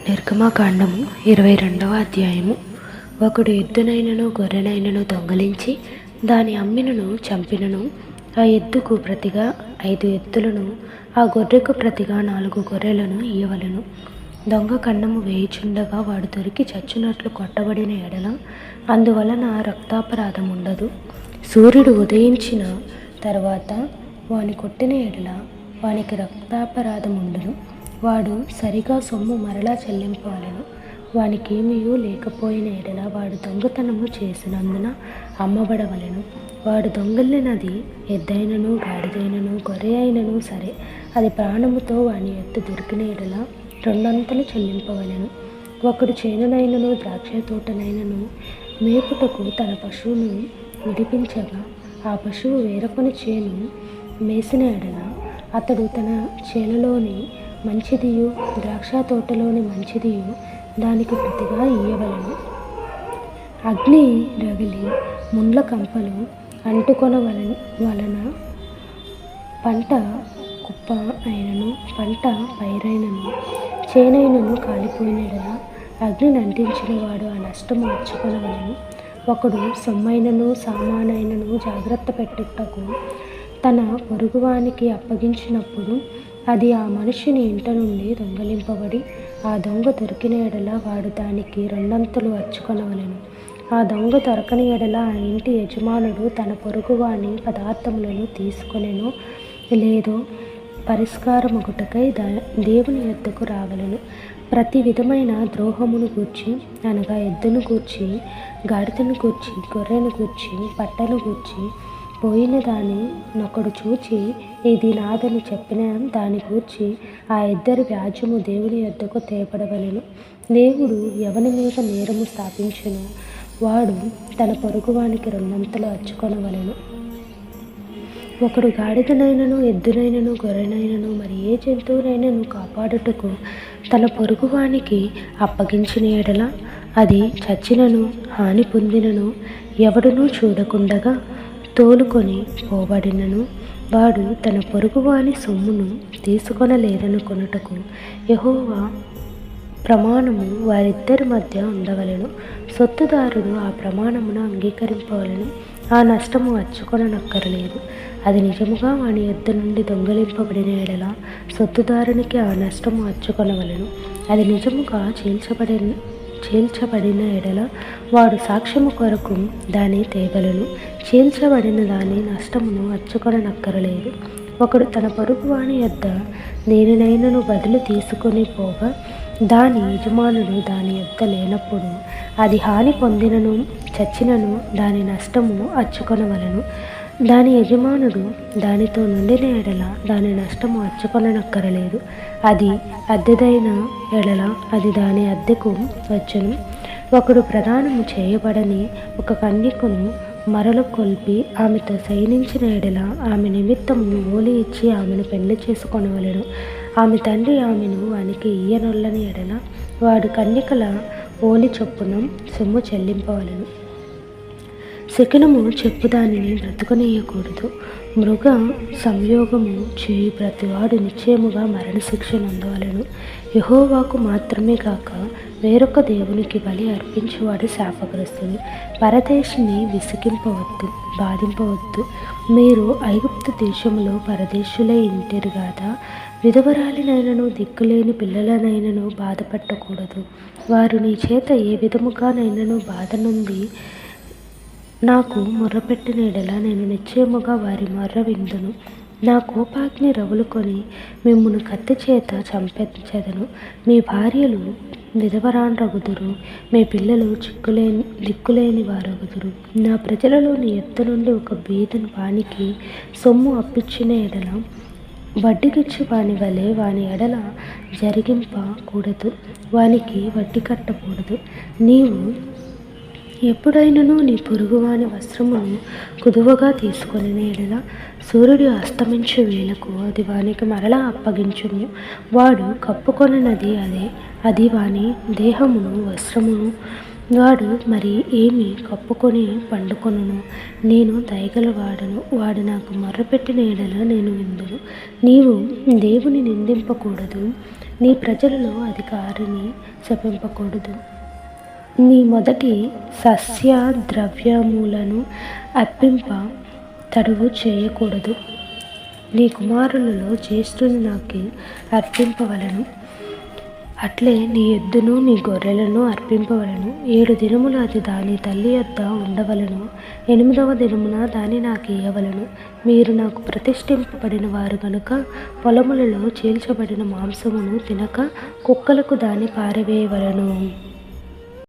నిర్గమకాండము 22వ అధ్యాయము. ఒకడు ఎద్దునైనను గొర్రెనైనను దొంగలించి దాని అమ్మినను చంపినను, ఆ ఎద్దుకు ప్రతిగా 5 ఎద్దులను, ఆ గొర్రెకు ప్రతిగా 4 గొర్రెలను ఇయ్యవలెను. దొంగ కన్నము వేయుచుండగా వాడు దొరికి చచ్చునట్లు కొట్టబడిన ఎడల అందువలన రక్తాపరాధం ఉండదు. సూర్యుడు ఉదయించిన తర్వాత వాని కొట్టిన ఎడల వానికి రక్తాపరాధం ఉండును. వాడు సరిగా సొమ్ము మరలా చెల్లింపవలెను. వానికేమీ లేకపోయిన ఎడల వాడు దొంగతనము చేసినందున అమ్మబడవలెను. వాడు దొంగిలినది ఎద్దైనను గాడిదైనను గొర్రె అయినను సరే, అది ప్రాణముతో వాని ఎద్దు దొరికిన ఎడల 2 అంతలు చెల్లింపవలెను. ఒకడు చేనునైనను ద్రాక్ష తోటనైనను మేపుటకు తన పశువును విడిపించగా ఆ పశువు వేరొకని చేను మేసిన ఎడల అతడు తన చేనులోని మంచిదియు ద్రాక్ష తోటలోని మంచిదియు దానికి ప్రతిగా ఇయ్యవలెను. అగ్ని రగిలి ముండ్ల కంపలు వలన పంట కుప్ప అయినను పంట పైరైనను చేనైనను కాలిపోయినడలా అగ్నిని అంటించిన వాడు ఆ నష్టము వచ్చుకొనవలెను. ఒకడు సొమ్మైనను సామానైనను జాగ్రత్త పెట్టుటకు తన పొరుగువానికి అప్పగించినప్పుడు అది ఆ మనుషుని ఇంట నుండి దొంగలింపబడి ఆ దొంగ దొరికిన ఎడల వాడు దానికి 2 అంతలు అచ్చుకొనవలెను. ఆ దొంగ దొరకని ఎడల ఆ ఇంటి యజమానుడు తన పొరుగువాని పదార్థములను తీసుకొనెనో లేదో పరిష్కారమగుటకై దేవుని యొద్దకు రావలెను. ప్రతి విధమైన ద్రోహమును గూర్చి అనగా ఎద్దును గూర్చి, గాడిదను గూర్చి, గొర్రెను గూర్చి, పట్టను గూర్చి పోయిన దాని నొకడు చూచి ఇది నాదని చెప్పిన దాని గూర్చి ఆ ఇద్దరి వ్యాజ్యము దేవుని యొద్దకు తేపడవలెను. దేవుడు ఎవని మీద నేరము స్థాపించును వాడు తన పొరుగువానికి 2 అంతలు అచ్చుకొనవలెను. ఒకడు గాడిదనైనను ఎద్దునైనను గొర్రెనైనను మరి ఏ జంతువునైనను కాపాడుటకు తన పొరుగువానికి అప్పగించిన ఎడల అది చచ్చినను హాని పొందినను ఎవడునూ చూడకుండగా తోలుకొని పోబడినను వాడు తన పొరుగువాని సొమ్మును తీసుకొనలేదనుకొనుటకు యెహోవా ప్రమాణము వారిద్దరి మధ్య ఉండవలెను. సొత్తుదారుడు ఆ ప్రమాణమును అంగీకరింపవలెను. ఆ నష్టము అచ్చుకొననక్కరలేదు. అది నిజముగా వాని యొద్ద నుండి దొంగలింపబడిన ఎడల సొత్తుదారునికి ఆ నష్టము అచ్చుకొనవలెను. అది నిజముగా చీల్చబడిన ఎడల వాడు సాక్ష్యము కొరకు దాన్ని తేవలెను. చీల్చబడిన దాని నష్టమును అచ్చుకొననక్కరలేదు. ఒకడు తన పొరుగువాని యొద్ద దేనినైనను బదులు తీసుకొని పోగా దాని యజమానుడు దాని యొద్ద లేనప్పుడు అది హాని పొందినను చచ్చినను దాని నష్టము అచ్చుకొనవలెను. దాని యజమానుడు దానితో నుండిన ఎడల దాని నష్టము అచ్చుకొననక్కరలేదు. అది అద్దెదైన ఎడల అది దాని అద్దెకు వచ్చును. ఒకడు ప్రదానము చేయబడని ఒక కన్యకను మరల కొల్పి ఆమెతో శయనించిన ఎడల ఆమె నిమిత్తము ఓలి ఇచ్చి ఆమెను పెళ్లి చేసుకొనవలెను. ఆమె తండ్రి ఆమెను వానికి ఇయ్యనొల్లని ఎడల వాడు కన్యకల ఓలి చొప్పున సొమ్ము చెల్లింపవలెను. శకునము చెప్పు దానిని బ్రతుకనీయకూడదు. మృగ సంయోగము చేయు ప్రతివాడు నిశ్చయముగా మరణశిక్ష నొందవలెను. యెహోవాకు మాత్రమే కాక వేరొక దేవునికి బలి అర్పించువాడు శాపగ్రస్తుడు. పరదేశిని విసిగింపవద్దు, బాధింపవద్దు. మీరు ఐగుప్తు దేశములో పరదేశులై ఇంటిరి గాదా. విధవరాలినైనను దిక్కులేని పిల్లలనైనను బాధపెట్టకూడదు. వారు నీ చేత ఏ విధముగానైనను బాధ నొంది నాకు మొర్రపెట్టిన ఎడల నేను నిశ్చయముగా వారి మొర్ర విందును. నా కోపాగ్ని రగులుకొని మిమ్మును కత్తి చేత చంపించెదను. మీ భార్యలు విధవరాండ్రగుదురు, మీ పిల్లలు దిక్కులేని వారగుదురు. నా ప్రజలలోని ఎత్తు నుండి ఒక బీదను వానికి సొమ్ము అప్పించిన ఎడల వడ్డీకిచ్చి వాని వలె వాని ఎడల జరిగింపకూడదు, వానికి వడ్డీ కట్టకూడదు. నీవు ఎప్పుడైనను నీ పొరుగువాని వస్త్రమును కుదువగా తీసుకొని ఎడల సూర్యుడు అస్తమించు వేళకు అది వానికి మరలా అప్పగించును. వాడు కప్పుకొనినది అది వాని దేహమును వస్త్రమును. వాడు మరి ఏమి కప్పుకొని పండుకొనును. నేను దయగలవాడను, వాడు నాకు మొర్రపెట్టిన ఎడల నేను విందును. నీవు దేవుని నిందింపకూడదు. నీ ప్రజలలో అధికారిని శపింపకూడదు. నీ మొదటి సస్య ద్రవ్యములను అర్పింప తడువు చేయకూడదు. నీ కుమారులలో జ్యేష్ఠుని నాకు అర్పింపవలను. అట్లే నీ ఎద్దును నీ గొర్రెలను అర్పింపవలను. 7 దినములు అది దాని తల్లి యొద్ద ఉండవలను. 8వ దినమున దాన్ని నాకు ఇయ్యవలను. మీరు నాకు ప్రతిష్ఠింపబడిన వారు గనుక పొలములలో చీల్చబడిన మాంసమును తినక కుక్కలకు దాన్ని పారవేయవలను.